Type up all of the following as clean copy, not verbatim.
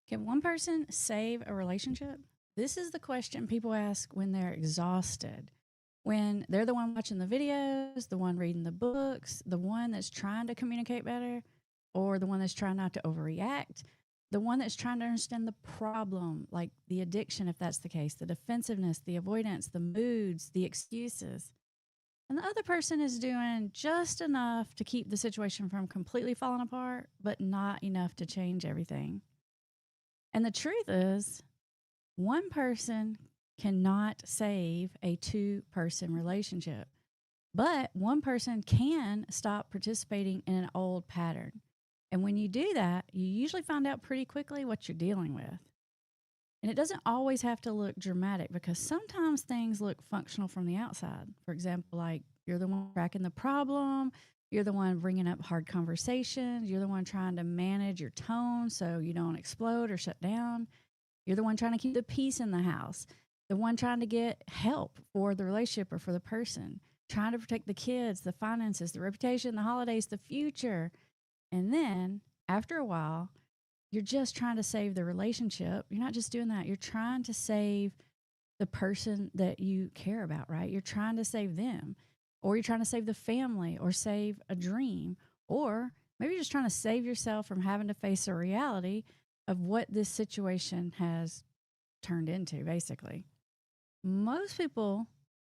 Can one person save a relationship? This is the question people ask when they're exhausted, when they're the one watching the videos, the one reading the books, the one that's trying to communicate better, or the one that's trying not to overreact, the one that's trying to understand the problem, like the addiction, if that's the case, the defensiveness, the avoidance, the moods, the excuses. And the other person is doing just enough to keep the situation from completely falling apart, but not enough to change everything. And the truth is, one person cannot save a two-person relationship, but one person can stop participating in an old pattern. And when you do that, you usually find out pretty quickly what you're dealing with. And it doesn't always have to look dramatic because sometimes things look functional from the outside. For example, like you're the one tracking the problem, you're the one bringing up hard conversations, you're the one trying to manage your tone so you don't explode or shut down. You're the one trying to keep the peace in the house, the one trying to get help for the relationship or for the person, trying to protect the kids, the finances, the reputation, the holidays, the future. And then after a while, you're just trying to save the relationship. You're not just doing that. You're trying to save the person that you care about, right? You're trying to save them, or you're trying to save the family, or save a dream, or maybe you're just trying to save yourself from having to face a reality of what this situation has turned into, basically. Most people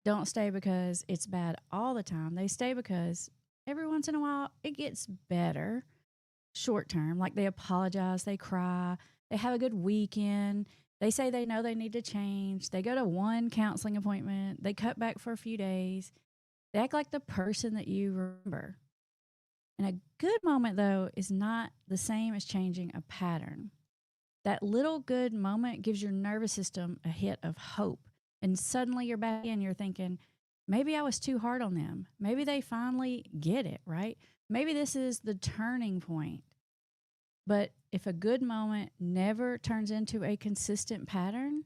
don't stay because it's bad all the time. They stay because every once in a while it gets better short term. Like they apologize, they cry, they have a good weekend. They say they know they need to change. They go to one counseling appointment. They cut back for a few days. They act like the person that you remember. And a good moment, though, is not the same as changing a pattern. That little good moment gives your nervous system a hit of hope. And suddenly you're back in, you're thinking, maybe I was too hard on them. Maybe they finally get it, right? Maybe this is the turning point. But if a good moment never turns into a consistent pattern,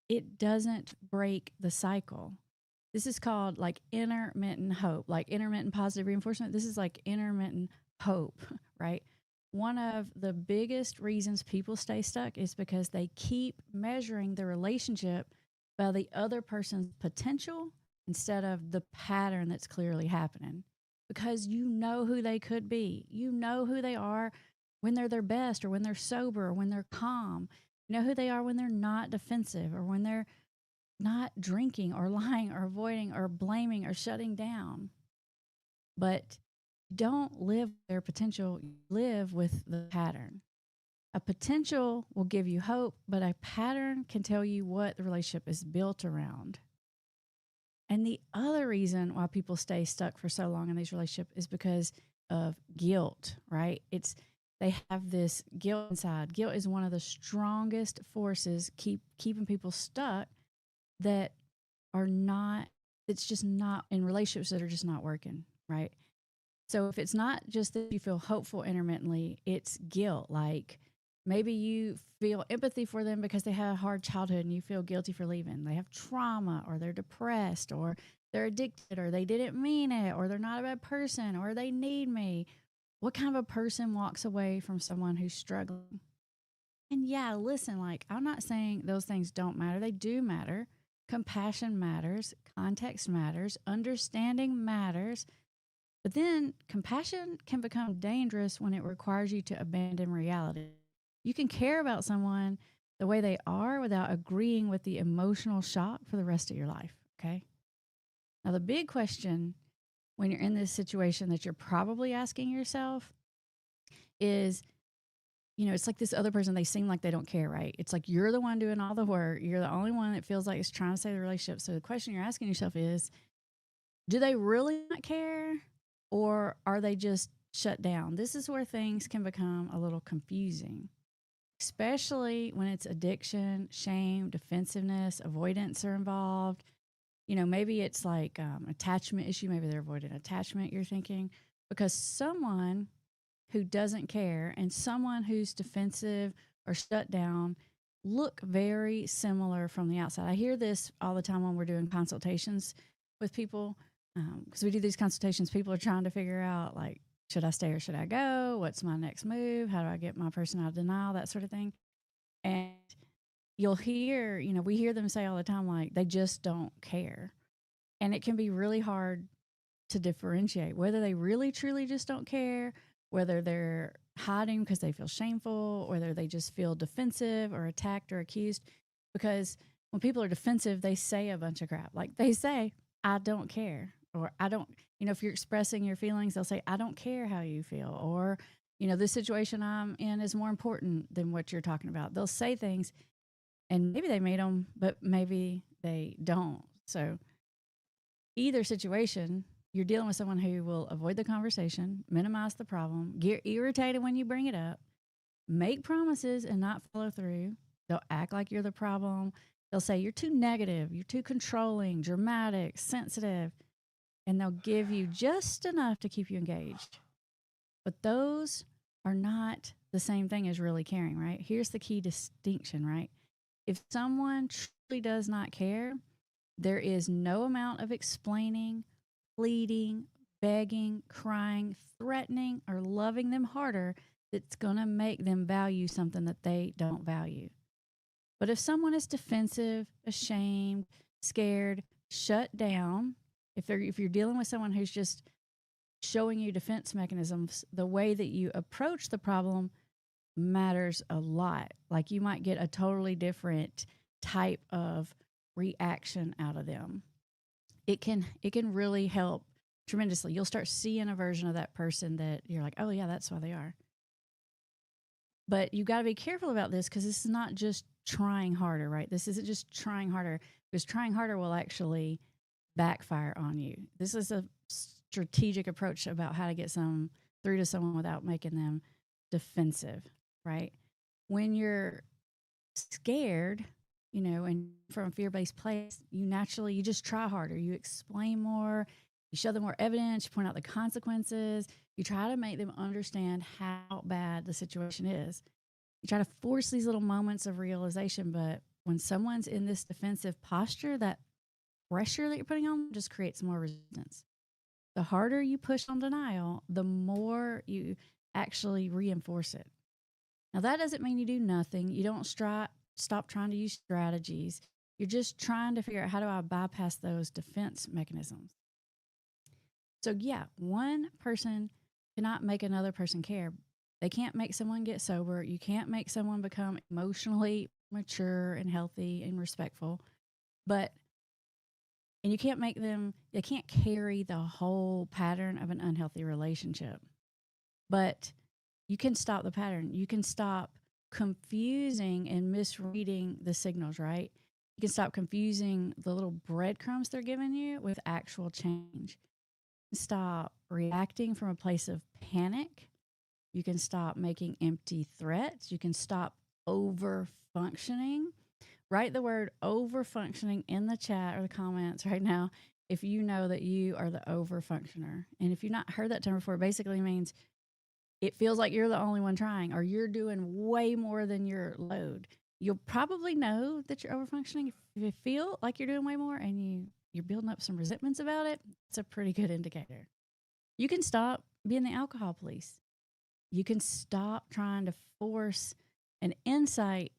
it doesn't break the cycle. This is called like intermittent hope, like intermittent positive reinforcement. This is like intermittent hope, right? One of the biggest reasons people stay stuck is because they keep measuring the relationship by the other person's potential instead of the pattern that's clearly happening. Because you know who they could be, you know who they are when they're their best or when they're sober or when they're calm. You know who they are when they're not defensive or when they're not drinking or lying or avoiding or blaming or shutting down. But don't live their potential, live with the pattern. A potential will give you hope, but a pattern can tell you what the relationship is built around. And the other reason why people stay stuck for so long in these relationships is because of guilt, right? They have this guilt inside. Guilt is one of the strongest forces keeping people stuck that are not, it's just not in relationships that are just not working, right? So if it's not just that you feel hopeful intermittently, it's guilt. Like maybe you feel empathy for them because they had a hard childhood and you feel guilty for leaving. They have trauma or they're depressed or they're addicted or they didn't mean it or they're not a bad person or they need me. What kind of a person walks away from someone who's struggling? And yeah, listen, like I'm not saying those things don't matter. They do matter. Compassion matters, context matters, understanding matters. But then compassion can become dangerous when it requires you to abandon reality. You can care about someone the way they are without agreeing with the emotional shock for the rest of your life. Okay. Now, the big question when you're in this situation that you're probably asking yourself is, it's like this other person, they seem like they don't care, right? It's like you're the one doing all the work. You're the only one that feels like it's trying to save the relationship. So the question you're asking yourself is, do they really not care or are they just shut down? This is where things can become a little confusing, especially when it's addiction, shame, defensiveness, avoidance are involved. Maybe it's like attachment issue. Maybe they're avoiding attachment, you're thinking, because someone who doesn't care and someone who's defensive or shut down look very similar from the outside. I hear this all the time when we're doing consultations with people because we do these consultations. People are trying to figure out, like, should I stay or should I go? What's my next move? How do I get my person out of denial? That sort of thing. And you'll hear, we hear them say all the time, like, they just don't care. And it can be really hard to differentiate whether they really truly just don't care, whether they're hiding because they feel shameful, whether they just feel defensive or attacked or accused. Because when people are defensive, they say a bunch of crap. Like they say, I don't care. Or I don't, if you're expressing your feelings, they'll say, I don't care how you feel. Or, this situation I'm in is more important than what you're talking about. They'll say things and maybe they made them, but maybe they don't. So either situation, you're dealing with someone who will avoid the conversation, minimize the problem, get irritated when you bring it up, make promises and not follow through. They'll act like you're the problem. They'll say you're too negative, you're too controlling, dramatic, sensitive, and they'll give you just enough to keep you engaged. But those are not the same thing as really caring, right? Here's the key distinction, right? If someone truly does not care, there is no amount of explaining, pleading, begging, crying, threatening, or loving them harder that's going to make them value something that they don't value. But if someone is defensive, ashamed, scared, shut down, if you're dealing with someone who's just showing you defense mechanisms, the way that you approach the problem matters a lot. Like you might get a totally different type of reaction out of them. It can really help tremendously. You'll start seeing a version of that person that you're like, oh yeah, that's why they are. But you got to be careful about this because this is not just trying harder, right? This isn't just trying harder, because trying harder will actually backfire on you. This is a strategic approach about how to get some through to someone without making them defensive, right? When you're scared, and from a fear-based place, you just try harder. You explain more, you show them more evidence, you point out the consequences, you try to make them understand how bad the situation is. You try to force these little moments of realization, but when someone's in this defensive posture, that pressure that you're putting on them just creates more resistance. The harder you push on denial, the more you actually reinforce it. Now, that doesn't mean you do nothing. You don't stop trying to use strategies. You're just trying to figure out, how do I bypass those defense mechanisms? So yeah, one person cannot make another person care. They can't make someone get sober. You can't make someone become emotionally mature and healthy and respectful. And you can't they can't carry the whole pattern of an unhealthy relationship. But you can stop the pattern. You can stop confusing and misreading the signals, right? You can stop confusing the little breadcrumbs they're giving you with actual change. Stop reacting from a place of panic. You can stop making empty threats. You can stop over functioning. Write the word over functioning in the chat or the comments right now if you know that you are the over functioner. And if you've not heard that term before, it basically means it feels like you're the only one trying, or you're doing way more than your load. You'll probably know that you're over functioning if you feel like you're doing way more and you're building up some resentments about it. It's a pretty good indicator. You can stop being the alcohol police. You can stop trying to force an insight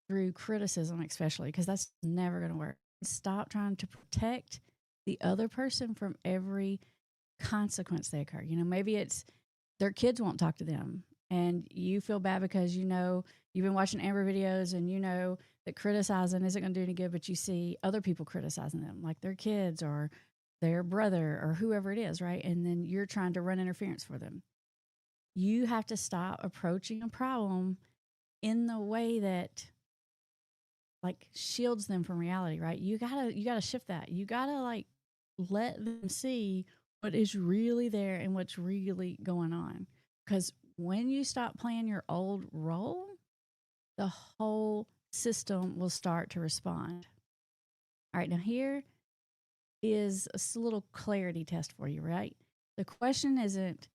through criticism, especially, because that's never going to work. Stop trying to protect the other person from every consequence they occur. Maybe it's their kids won't talk to them and you feel bad because you've been watching Amber videos and that criticizing isn't going to do any good, but you see other people criticizing them, like their kids or their brother or whoever it is, right? And then you're trying to run interference for them. You have to stop approaching a problem in the way that shields them from reality, right? You gotta shift that. You gotta let them see what is really there and what's really going on. Because when you stop playing your old role, the whole system will start to respond. All right, now here is a little clarity test for you, right? The question isn't,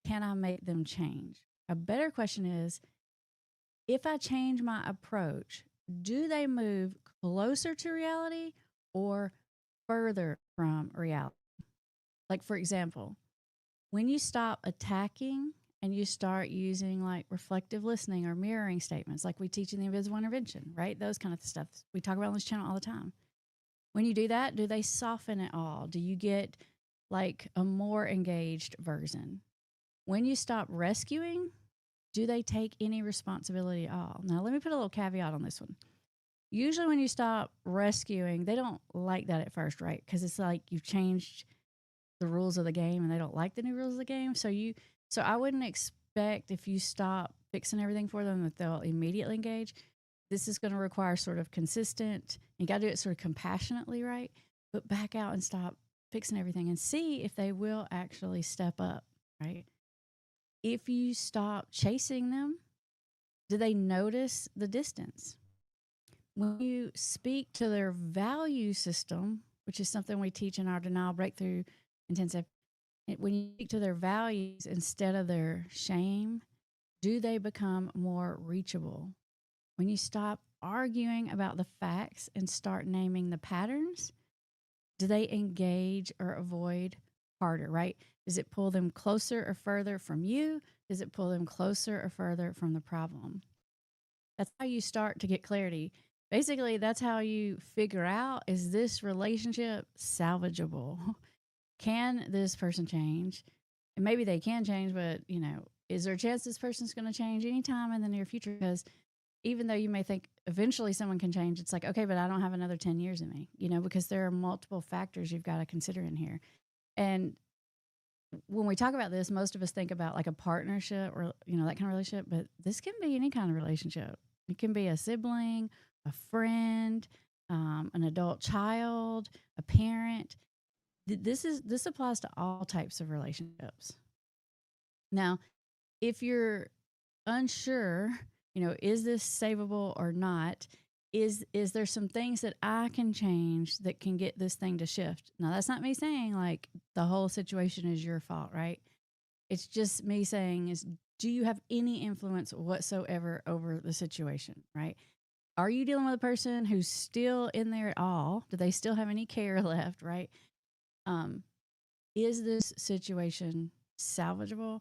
can I make them change? A better question is, if I change my approach, do they move closer to reality or further from reality? Like, for example, when you stop attacking and you start using like reflective listening or mirroring statements, like we teach in the invisible intervention, right? Those kind of stuff we talk about on this channel all the time. When you do that, do they soften it all? Do you get like a more engaged version? When you stop rescuing, do they take any responsibility at all? Now, let me put a little caveat on this one. Usually, when you stop rescuing, they don't like that at first, right? Because it's like you've changed the rules of the game and they don't like the new rules of the game. So I wouldn't expect if you stop fixing everything for them that they'll immediately engage. This is going to require sort of consistent, you got to do it sort of compassionately, right? But back out and stop fixing everything and see if they will actually step up, right? If you stop chasing them, do they notice the distance? When you speak to their value system, which is something we teach in our denial breakthrough intensive, when you speak to their values instead of their shame, do they become more reachable? When you stop arguing about the facts and start naming the patterns, do they engage or avoid harder, right? Does it pull them closer or further from you? Does it pull them closer or further from the problem? That's how you start to get clarity. Basically, that's how you figure out, is this relationship salvageable? Can this person change? And maybe they can change, but is there a chance this person's going to change anytime in the near future? Because even though you may think eventually someone can change, it's like, okay, but I don't have another 10 years in me, because there are multiple factors you've got to consider in here. And when we talk about this, most of us think about like a partnership or, that kind of relationship, but this can be any kind of relationship. It can be a sibling, a friend, an adult child, a parent. This applies to all types of relationships. Now, if you're unsure, is this savable or not? Is there some things that I can change that can get this thing to shift? Now, that's not me saying like the whole situation is your fault, right? It's just me saying do you have any influence whatsoever over the situation, right? Are you dealing with a person who's still in there at all? Do they still have any care left, right? Is this situation salvageable?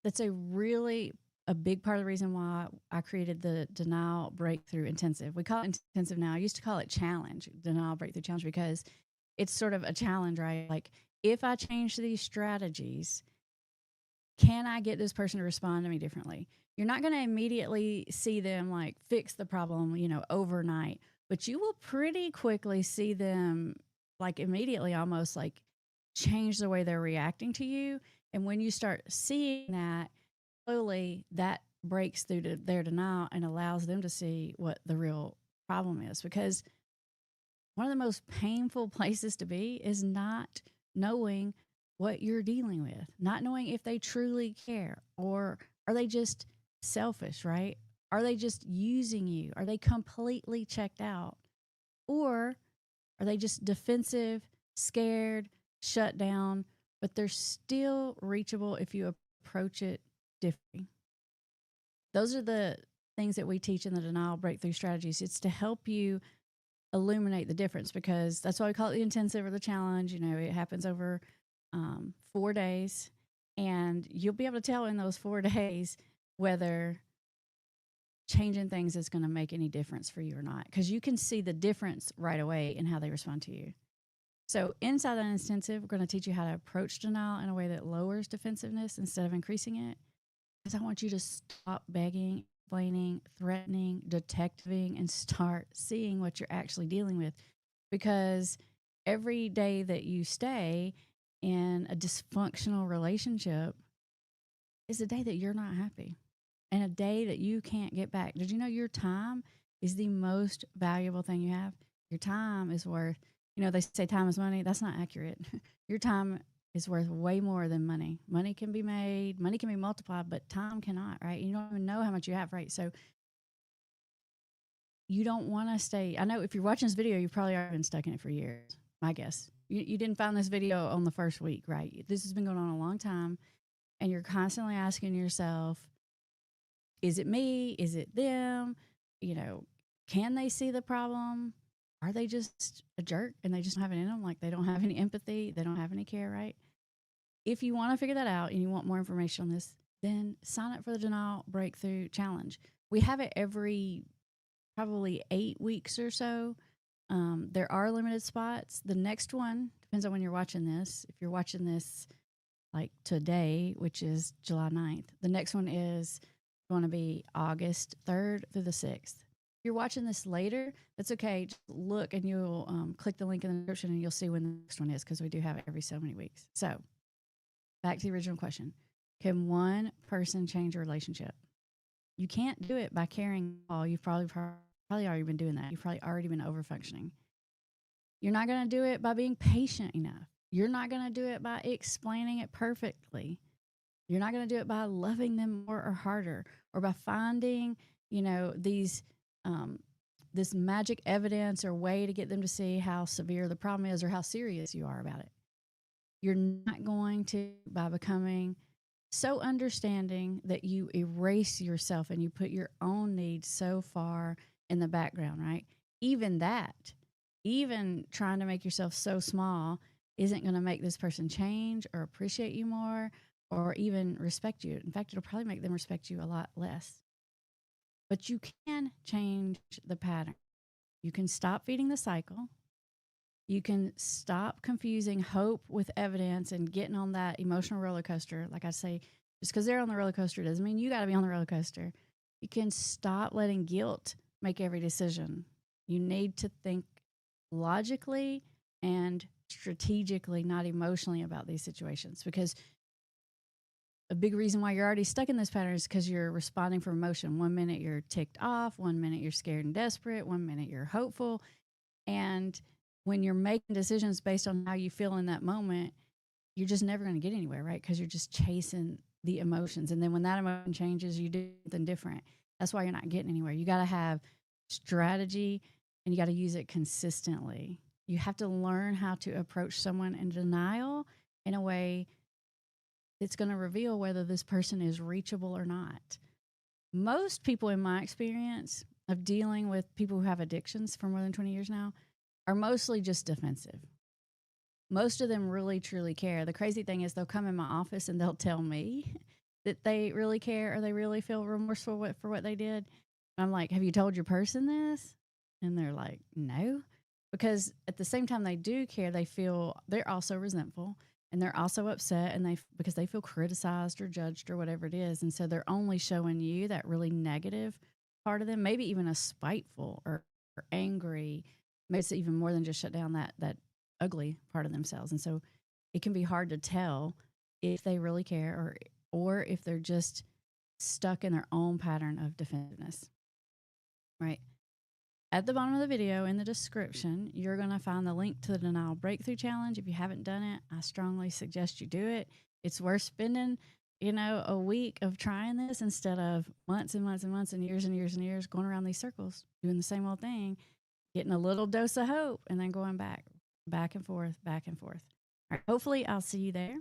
That's a big part of the reason why I created the Denial Breakthrough Intensive. We call it intensive now. I used to call it challenge, Denial Breakthrough Challenge, because it's sort of a challenge, right? Like, if I change these strategies, can I get this person to respond to me differently? You're not going to immediately see them like fix the problem, overnight, but you will pretty quickly see them like immediately almost like change the way they're reacting to you. And when you start seeing that, slowly that breaks through to their denial and allows them to see what the real problem is. Because one of the most painful places to be is not knowing what you're dealing with, not knowing if they truly care, or are they just selfish, right? Are they just using you? Are they completely checked out? Or are they just defensive, scared, shut down, but they're still reachable if you approach it differently? Those are the things that we teach in the denial breakthrough strategies. It's to help you illuminate the difference, because that's why we call it the intensive or the challenge. It happens over 4 days, and you'll be able to tell in those 4 days whether changing things is going to make any difference for you or not, because you can see the difference right away in how they respond to you. So inside that intensive, we're going to teach you how to approach denial in a way that lowers defensiveness instead of increasing it. Because I want you to stop begging, explaining, threatening, detectiving, and start seeing what you're actually dealing with. Because every day that you stay in a dysfunctional relationship is a day that you're not happy, and a day that you can't get back. Did you know your time is the most valuable thing you have? Your time is worth, they say time is money. That's not accurate. Your time is worth way more than money. Money can be made, money can be multiplied, but time cannot, right? You don't even know how much you have, right? So you don't want to stay. I know if you're watching this video, you've probably already been stuck in it for years, my guess. You didn't find this video on the first week, right? This has been going on a long time, and you're constantly asking yourself, is it me? Is it them? Can they see the problem? Are they just a jerk and they just don't have it in them? Like, they don't have any empathy. They don't have any care, right? If you want to figure that out and you want more information on this, then sign up for the Denial Breakthrough Challenge. We have it every probably 8 weeks or so. There are limited spots. The next one depends on when you're watching this. If you're watching this like today, which is July 9th, the next one is going to be August 3rd through the 6th. If you're watching this later, that's okay. Just look and you'll click the link in the description and you'll see when the next one is, because we do have it every so many weeks. So back to the original question. Can one person change a relationship? You can't do it by carrying all. You've probably already been doing that. You've probably already been over functioning. You're not going to do it by being patient enough. You're not going to do it by explaining it perfectly. You're not going to do it by loving them more or harder, or by finding, these this magic evidence or way to get them to see how severe the problem is or how serious you are about it. You're not going to by becoming so understanding that you erase yourself and you put your own needs so far in the background, right? Even trying to make yourself so small isn't going to make this person change or appreciate you more or even respect you. In fact, it'll probably make them respect you a lot less. But you can change the pattern. You can stop feeding the cycle. You can stop confusing hope with evidence and getting on that emotional roller coaster. Like I say, just because they're on the roller coaster doesn't mean you got to be on the roller coaster. You can stop letting guilt make every decision. You need to think logically and strategically, not emotionally, about these situations, because a big reason why you're already stuck in this pattern is because you're responding from emotion. 1 minute you're ticked off, 1 minute you're scared and desperate, 1 minute you're hopeful. And when you're making decisions based on how you feel in that moment, you're just never going to get anywhere, right? Because you're just chasing the emotions. And then when that emotion changes, you do something different. That's why you're not getting anywhere. You got to have strategy and you got to use it consistently. You have to learn how to approach someone in denial in a way that's going to reveal whether this person is reachable or not. Most people, in my experience of dealing with people who have addictions for more than 20 years now, are mostly just defensive. Most of them really, truly care. The crazy thing is they'll come in my office and they'll tell me that they really care or they really feel remorseful for what they did. I'm like, have you told your person this? And they're like, no. Because at the same time they do care, they're also resentful and they're also upset because they feel criticized or judged or whatever it is. And so they're only showing you that really negative part of them, maybe even a spiteful or angry. Maybe it's even more than just shut down that ugly part of themselves. And so it can be hard to tell if they really care or if they're just stuck in their own pattern of defensiveness, right? At the bottom of the video in the description, you're going to find the link to the Denial Breakthrough Challenge. If you haven't done it, I strongly suggest you do it. It's worth spending, a week of trying this instead of months and months and months and years and years and years going around these circles, doing the same old thing, getting a little dose of hope and then going back and forth, back and forth. All right, hopefully I'll see you there.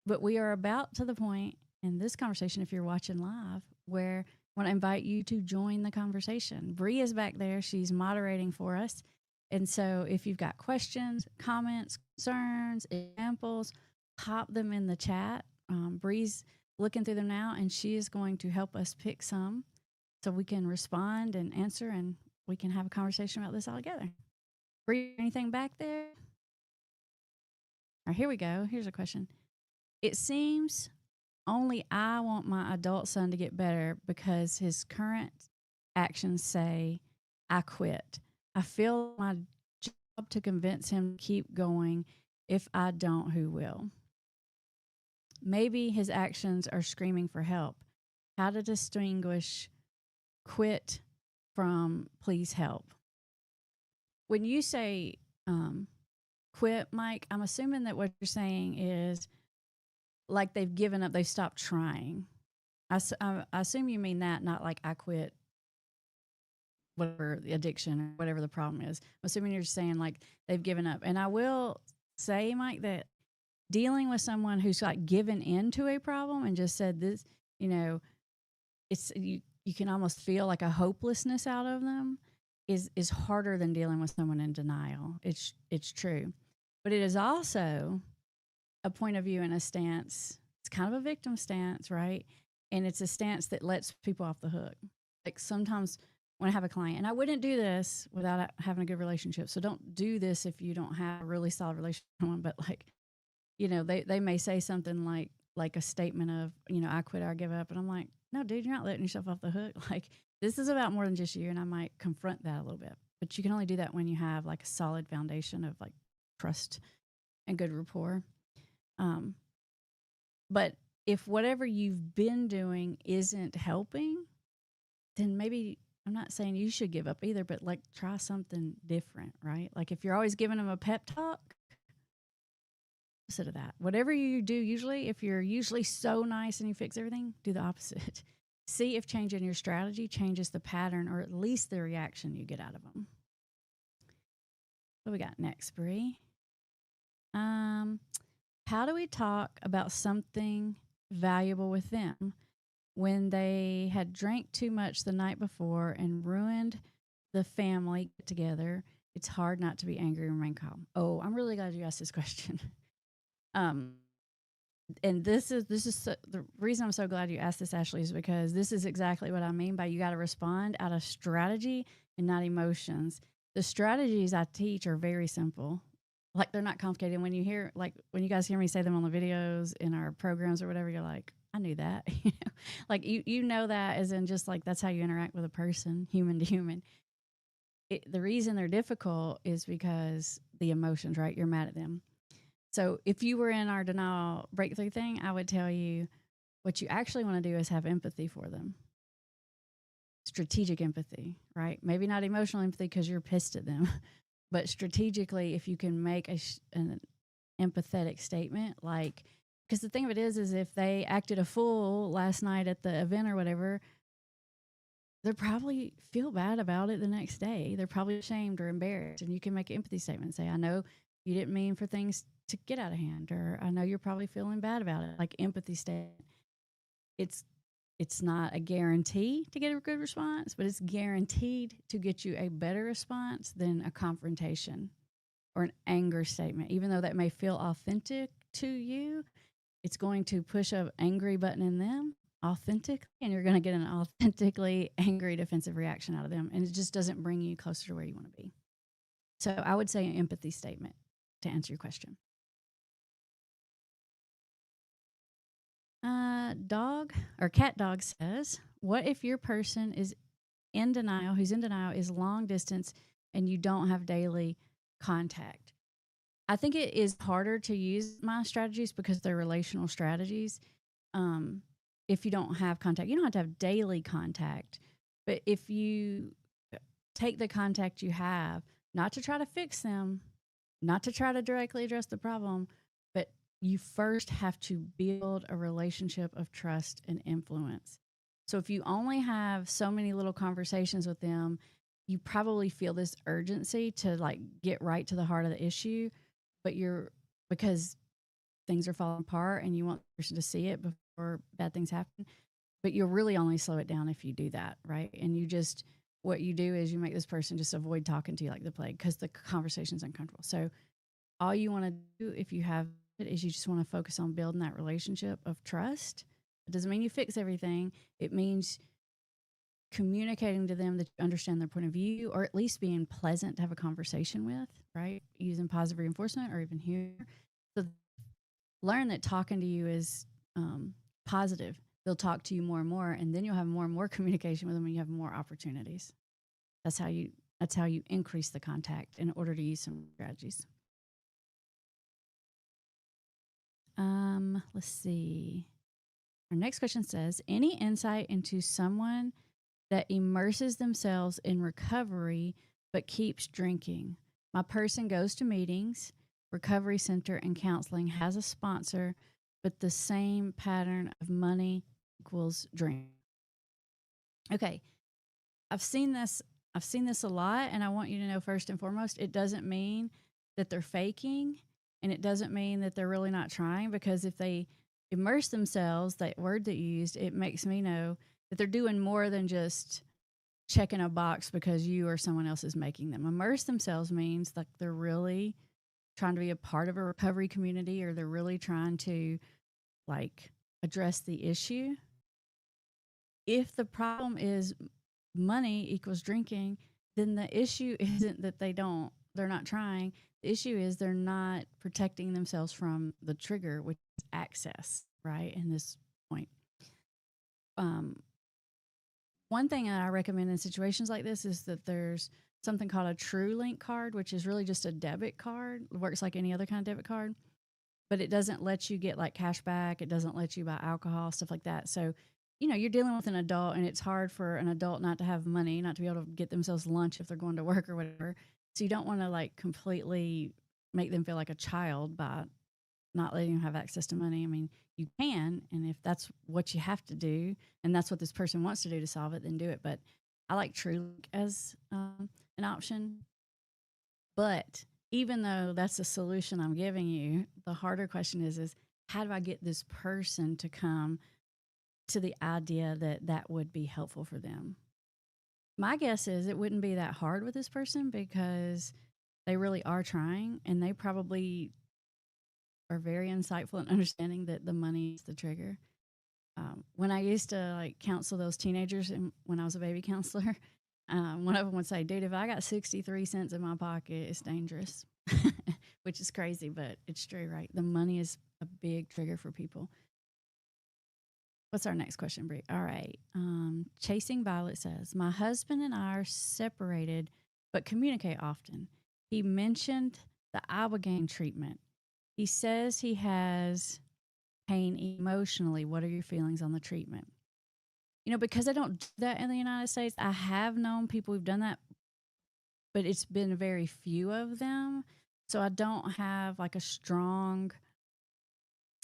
But we are about to the point in this conversation, if you're watching live, where I want to invite you to join the conversation. Bree is back there. She's moderating for us. And so if you've got questions, comments, concerns, examples, pop them in the chat. Bree's looking through them now, and she is going to help us pick some so we can respond and answer, and we can have a conversation about this all together. Bree, anything back there? All right, here we go. Here's a question. It seems only I want my adult son to get better because his current actions say, I quit. I feel my job to convince him to keep going. If I don't, who will? Maybe his actions are screaming for help. How to distinguish quit from please help? When you say quit, Mike, I'm assuming that what you're saying is like they've given up, they've stopped trying. I assume you mean that, not like I quit whatever the addiction or whatever the problem is. I'm assuming you're saying like they've given up. And I will say, Mike, that dealing with someone who's like given into a problem and just said this, it's you can almost feel like a hopelessness out of them is harder than dealing with someone in denial. It's true. But it is also a point of view and a stance. It's kind of a victim stance, right? And it's a stance that lets people off the hook. Like sometimes when I have a client, and I wouldn't do this without having a good relationship. So don't do this if you don't have a really solid relationship with someone. But like, they may say something like a statement of, I quit or I give up. And I'm like, no, dude, you're not letting yourself off the hook. Like this is about more than just you. And I might confront that a little bit. But you can only do that when you have like a solid foundation of like trust and good rapport. But if whatever you've been doing isn't helping, then maybe I'm not saying you should give up either, but like try something different, right? Like if you're always giving them a pep talk, opposite of that. Whatever you do, usually, if you're usually so nice and you fix everything, do the opposite. See if changing your strategy changes the pattern or at least the reaction you get out of them. What we got next, Bree? How do we talk about something valuable with them when they had drank too much the night before and ruined the family get together? It's hard not to be angry and remain calm. Oh, I'm really glad you asked this question. And this is the reason I'm so glad you asked this, Ashley, is because this is exactly what I mean by you got to respond out of strategy and not emotions. The strategies I teach are very simple. Like they're not complicated. When you guys hear me say them on the videos in our programs or whatever, you're like, I knew that. Like you know that as in just like that's how you interact with a person, human to human. The reason they're difficult is because the emotions, right? You're mad at them. So if you were in our denial breakthrough thing, I would tell you what you actually want to do is have empathy for them. Strategic empathy, right? Maybe not emotional empathy because you're pissed at them, but strategically, if you can make an empathetic statement, like, because the thing of it is if they acted a fool last night at the event or whatever, they'll probably feel bad about it the next day. They're probably ashamed or embarrassed. And you can make an empathy statement, say, I know you didn't mean for things to get out of hand, or I know you're probably feeling bad about it. Like empathy statement. It's not a guarantee to get a good response, but it's guaranteed to get you a better response than a confrontation or an anger statement. Even though that may feel authentic to you, it's going to push an angry button in them authentically, and you're going to get an authentically angry defensive reaction out of them. And it just doesn't bring you closer to where you want to be. So I would say an empathy statement to answer your question. Dog or cat dog says, what if your person is in denial, who's in denial is long distance and you don't have daily contact? I think it is harder to use my strategies because they're relational strategies. If you don't have contact, you don't have to have daily contact. But if you take the contact you have, not to try to fix them, not to try to directly address the problem, but you first have to build a relationship of trust and influence. So if you only have so many little conversations with them, you probably feel this urgency to like get right to the heart of the issue, but because things are falling apart and you want the person to see it before bad things happen, but you'll really only slow it down if you do that, right? And what you do is you make this person just avoid talking to you like the plague because the conversation's uncomfortable. So all you want to do if you have it is you just want to focus on building that relationship of trust. It doesn't mean you fix everything. It means communicating to them that you understand their point of view, or at least being pleasant to have a conversation with, right? Using positive reinforcement or even humor. So learn that talking to you is positive. They'll talk to you more and more, and then you'll have more and more communication with them and you have more opportunities. That's how you increase the contact in order to use some strategies. Let's see. Our next question says, any insight into someone that immerses themselves in recovery but keeps drinking? My person goes to meetings, recovery center, and counseling, has a sponsor, but the same pattern of money equals drink. Okay. I've seen this a lot, and I want you to know first and foremost, it doesn't mean that they're faking, and it doesn't mean that they're really not trying, because if they immerse themselves, that word that you used, it makes me know that they're doing more than just checking a box because you or someone else is making them. Immerse themselves means like they're really trying to be a part of a recovery community, or they're really trying to like address the issue. If the problem is money equals drinking, then the issue isn't that they're not trying. The issue is they're not protecting themselves from the trigger, which is access, right? In this point. Um, One thing that I recommend in situations like this is that there's something called a True Link card, which is really just a debit card. It works like any other kind of debit card, but it doesn't let you get like cash back. It doesn't let you buy alcohol, stuff like that. So, you're dealing with an adult, and it's hard for an adult not to have money, not to be able to get themselves lunch if they're going to work or whatever. So you don't want to like completely make them feel like a child by not letting them have access to money. I mean, you can, and if that's what you have to do, and that's what this person wants to do to solve it, then do it. But I like TrueLink as an option. But even though that's the solution I'm giving you, the harder question is how do I get this person to come to the idea that that would be helpful for them? My guess is it wouldn't be that hard with this person because they really are trying, and they probably are very insightful in understanding that the money is the trigger. When I used to like counsel those teenagers, and when I was a baby counselor, one of them would say, "Dude, if I got 63 cents in my pocket, it's dangerous," which is crazy, but it's true, right? The money is a big trigger for people. What's our next question, Brie? All right. Chasing Violet says, "My husband and I are separated, but communicate often. He mentioned the Ibogaine treatment. He says he has pain emotionally. What are your feelings on the treatment?" Because I don't do that in the United States, I have known people who've done that, but it's been very few of them. So I don't have like a strong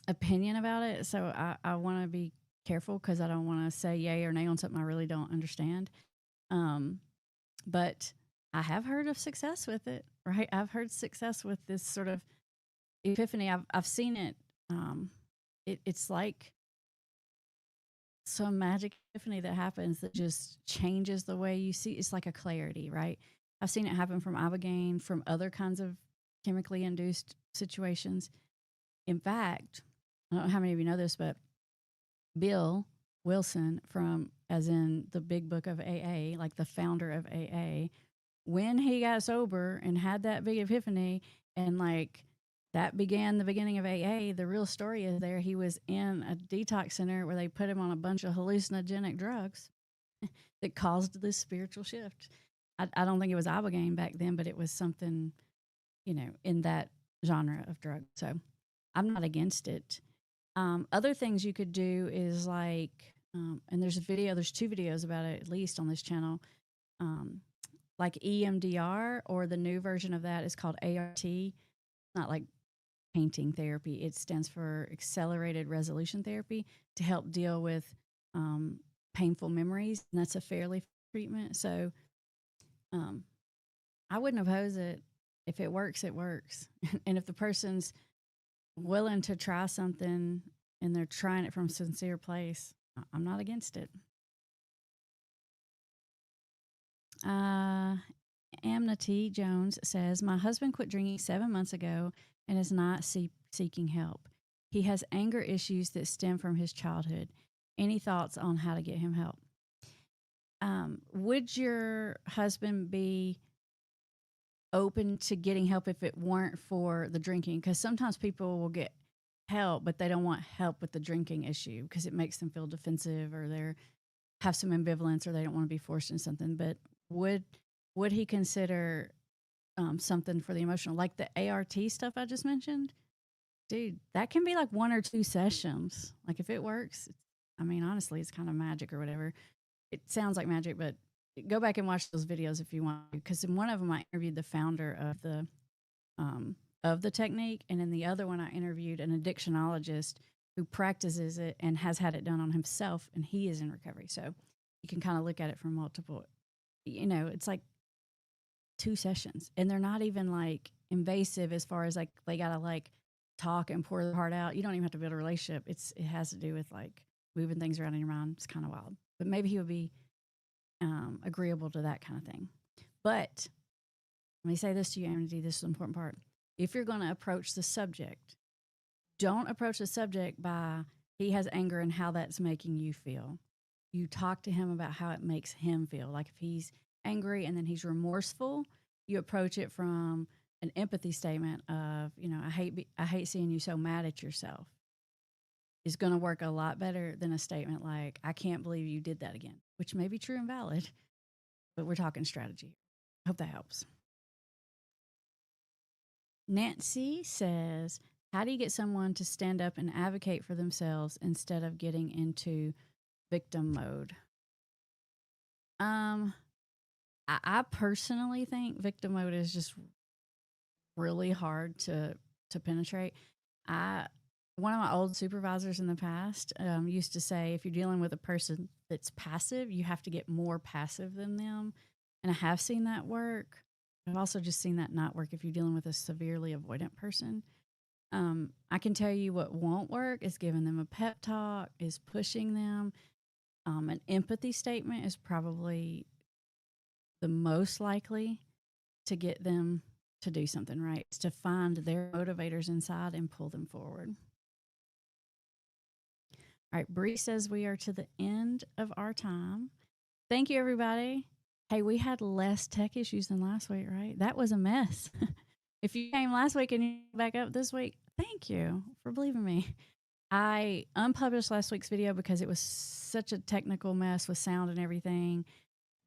opinion about it. So I want to be careful because I don't want to say yay or nay on something I really don't understand. But I have heard of success with it, right? I've heard success with this sort of epiphany. I've seen it. It's like some magic epiphany that happens that just changes the way you see. It's like a clarity, right? I've seen it happen from Ibogaine, from other kinds of chemically induced situations. In fact, I don't know how many of you know this, but Bill Wilson, from as in the big book of AA, like the founder of AA, when he got sober and had that big epiphany, and like that began the beginning of AA, the real story is there. He was in a detox center where they put him on a bunch of hallucinogenic drugs that caused this spiritual shift. I don't think it was Ibogaine back then, but it was something, in that genre of drug. So I'm not against it. Other things you could do is like, and there's two videos about it, at least on this channel, like EMDR, or the new version of that is called ART. Not like painting therapy. It stands for accelerated resolution therapy, to help deal with painful memories. And that's a fairly treatment. So I wouldn't oppose it. If it works, it works. And if the person's willing to try something and they're trying it from a sincere place, I'm not against it. Amity Jones says, "My husband quit drinking 7 months ago and is not seeking help. He has anger issues that stem from his childhood. Any thoughts on how to get him help?" Would your husband be open to getting help if it weren't for the drinking? Because sometimes people will get help, but they don't want help with the drinking issue because it makes them feel defensive, or they have some ambivalence, or they don't want to be forced into something. But would he consider something for the emotional, like the ART stuff I just mentioned? Dude, that can be like 1 or 2 sessions. Like if it works, I mean, honestly, it's kind of magic or whatever. It sounds like magic, but go back and watch those videos if you want, because in one of them I interviewed the founder of the technique, and in the other one I interviewed an addictionologist who practices it and has had it done on himself, and he is in recovery. So you can kind of look at it from multiple. It's like 2 sessions, and they're not even like invasive as far as like they gotta like talk and pour their heart out. You don't even have to build a relationship. It has to do with like moving things around in your mind. It's kind of wild, but maybe he would be agreeable to that kind of thing. But let me say this to you, Amity. This is the important part. If you're going to approach the subject, don't approach the subject by he has anger and how that's making you feel. You talk to him about how it makes him feel. Like if he's angry and then he's remorseful, you approach it from an empathy statement of, I hate seeing you so mad at yourself. Is going to work a lot better than a statement like, I can't believe you did that again, which may be true and valid, but we're talking strategy. Hope that helps. Nancy says, how do you get someone to stand up and advocate for themselves instead of getting into victim mode? I personally think victim mode is just really hard to penetrate. One of my old supervisors in the past used to say, if you're dealing with a person that's passive, you have to get more passive than them. And I have seen that work. I've also just seen that not work if you're dealing with a severely avoidant person. I can tell you what won't work is giving them a pep talk, is pushing them. An empathy statement is probably the most likely to get them to do something right. It's to find their motivators inside and pull them forward. All right, Bree says we are to the end of our time. Thank you, everybody. Hey, we had less tech issues than last week, right? That was a mess. If you came last week and you back up this week, thank you for believing me. I unpublished last week's video because it was such a technical mess with sound and everything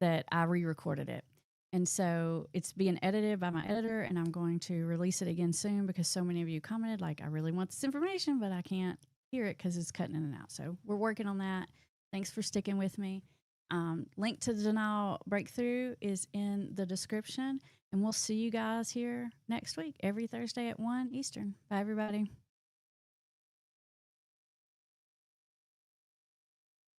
that I re-recorded it. And so it's being edited by my editor, and I'm going to release it again soon because so many of you commented, like, I really want this information, but I can't hear it because it's cutting in and out. So we're working on that. Thanks for sticking with me. Link to the denial breakthrough is in the description, and we'll see you guys here next week, every Thursday at 1 Eastern. Bye, everybody.